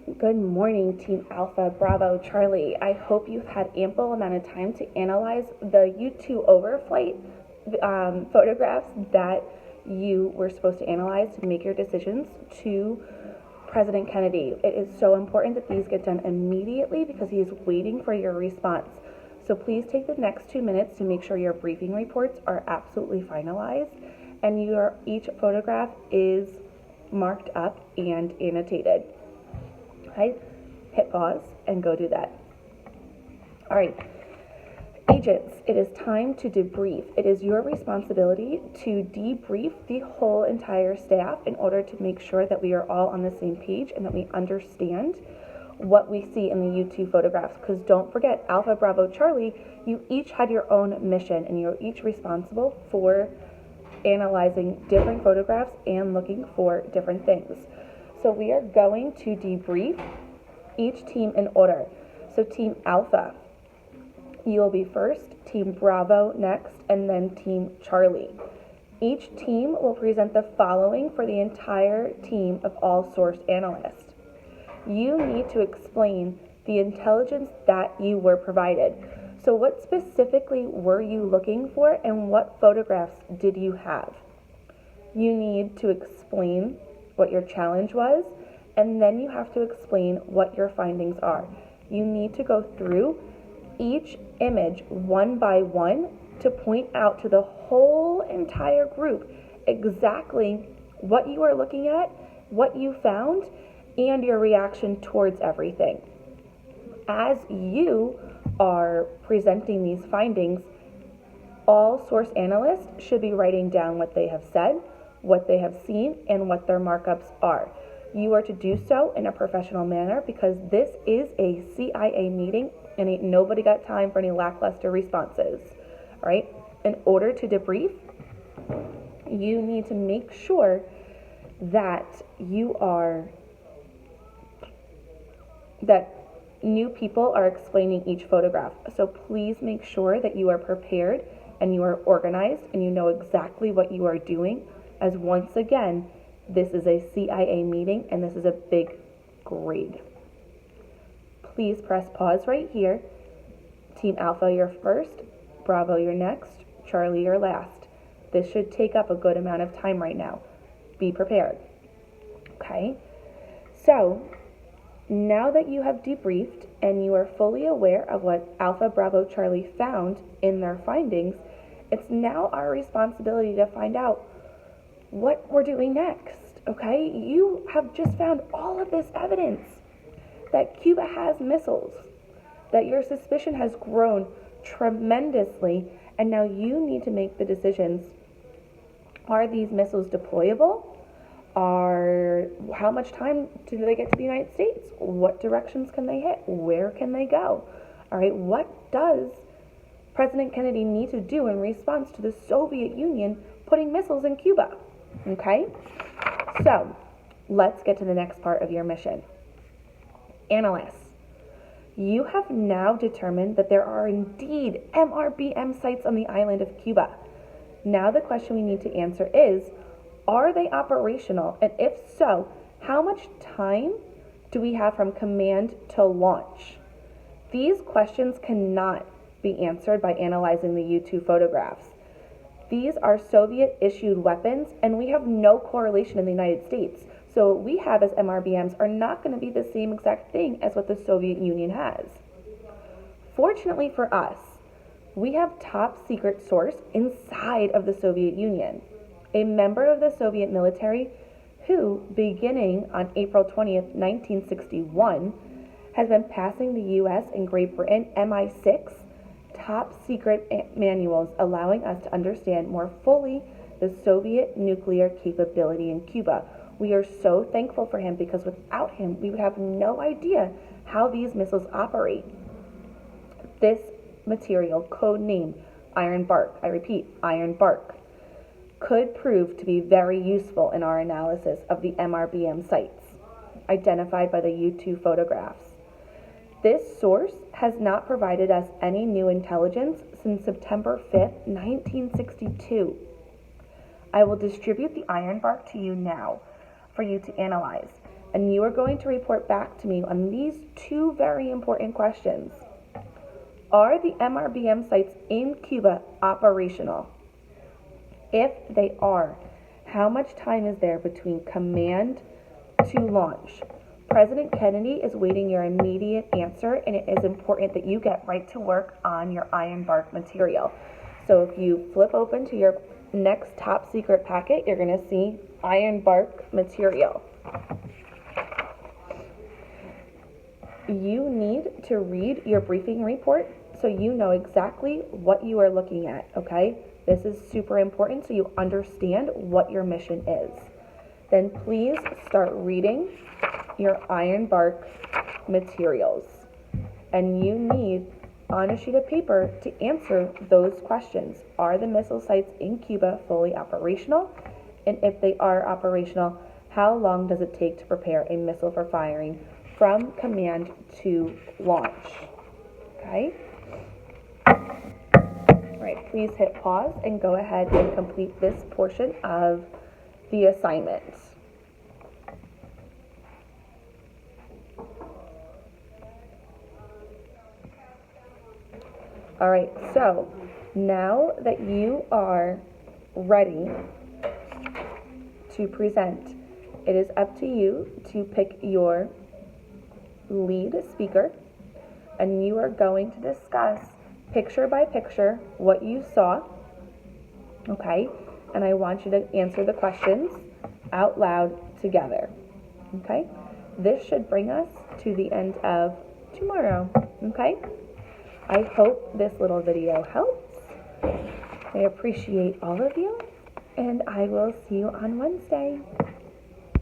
Good morning, Team Alpha, Bravo, Charlie. I hope you've had ample amount of time to analyze the U-2 overflight photographs that you were supposed to analyze to make your decisions to President Kennedy. It is so important that these get done immediately because he is waiting for your response. So please take the next 2 minutes to make sure your briefing reports are absolutely finalized and each photograph is marked up and annotated. Okay, hit pause and go do that. All right, agents, it is time to debrief. It is your responsibility to debrief the whole entire staff in order to make sure that we are all on the same page and that we understand what we see in the U-2 photographs. Because don't forget, Alpha, Bravo, Charlie, you each had your own mission and you're each responsible for analyzing different photographs and looking for different things. So we are going to debrief each team in order. So Team Alpha, you will be first, Team Bravo next, and then Team Charlie. Each team will present the following for the entire team of all source analysts. You need to explain the intelligence that you were provided. So what specifically were you looking for and what photographs did you have? You need to explain what your challenge was, and then you have to explain what your findings are. You need to go through each image one by one to point out to the whole entire group exactly what you are looking at, what you found, and your reaction towards everything. As you are presenting these findings, all source analysts should be writing down what they have said, what they have seen, and what their markups are. You are to do so in a professional manner because this is a CIA meeting and ain't nobody got time for any lackluster responses. All right? In order to debrief, you need to make sure that that new people are explaining each photograph. So please make sure that you are prepared and you are organized and you know exactly what you are doing, as once again, this is a CIA meeting and this is a big grade. Please press pause right here. Team Alpha, you're first. Bravo, you're next. Charlie, you're last. This should take up a good amount of time right now. Be prepared. Okay? So, now that you have debriefed and you are fully aware of what Alpha, Bravo, Charlie found in their findings, it's now our responsibility to find out what we're doing next, okay? You have just found all of this evidence that Cuba has missiles, that your suspicion has grown tremendously, and now you need to make the decisions. Are these missiles deployable? How much time do they get to the United States? What directions can they hit? Where can they go? All right, what does President Kennedy need to do in response to the Soviet Union putting missiles in Cuba? Okay, so let's get to the next part of your mission. Analysts, you have now determined that there are indeed MRBM sites on the island of Cuba. Now the question we need to answer is, are they operational? And if so, how much time do we have from command to launch? These questions cannot be answered by analyzing the U-2 photographs. These are Soviet-issued weapons, and we have no correlation in the United States. So what we have as MRBMs are not going to be the same exact thing as what the Soviet Union has. Fortunately for us, we have top secret source inside of the Soviet Union, a member of the Soviet military who, beginning on April 20th, 1961, has been passing the U.S. and Great Britain MI6 top secret manuals, allowing us to understand more fully the Soviet nuclear capability in Cuba. We are so thankful for him because without him, we would have no idea how these missiles operate. This material, code name Iron Bark, I repeat, Iron Bark, could prove to be very useful in our analysis of the MRBM sites identified by the U-2 photographs. This source has not provided us any new intelligence since September 5th, 1962. I will distribute the Iron Bark to you now for you to analyze. And you are going to report back to me on these two very important questions. Are the MRBM sites in Cuba operational? If they are, how much time is there between command to launch? President Kennedy is waiting your immediate answer, and it is important that you get right to work on your Ironbark material. So if you flip open to your next top secret packet, you're going to see Ironbark material. You need to read your briefing report so you know exactly what you are looking at, okay? This is super important so you understand what your mission is. Then please start reading your Ironbark materials. And you need, on a sheet of paper, to answer those questions. Are the missile sites in Cuba fully operational? And if they are operational, how long does it take to prepare a missile for firing from command to launch? Okay? All right, please hit pause and go ahead and complete this portion of the assignment. All right, so now that you are ready to present, it is up to you to pick your lead speaker, and you are going to discuss picture by picture what you saw, okay? And I want you to answer the questions out loud together, okay? This should bring us to the end of tomorrow, okay? I hope this little video helps. I appreciate all of you, and I will see you on Wednesday.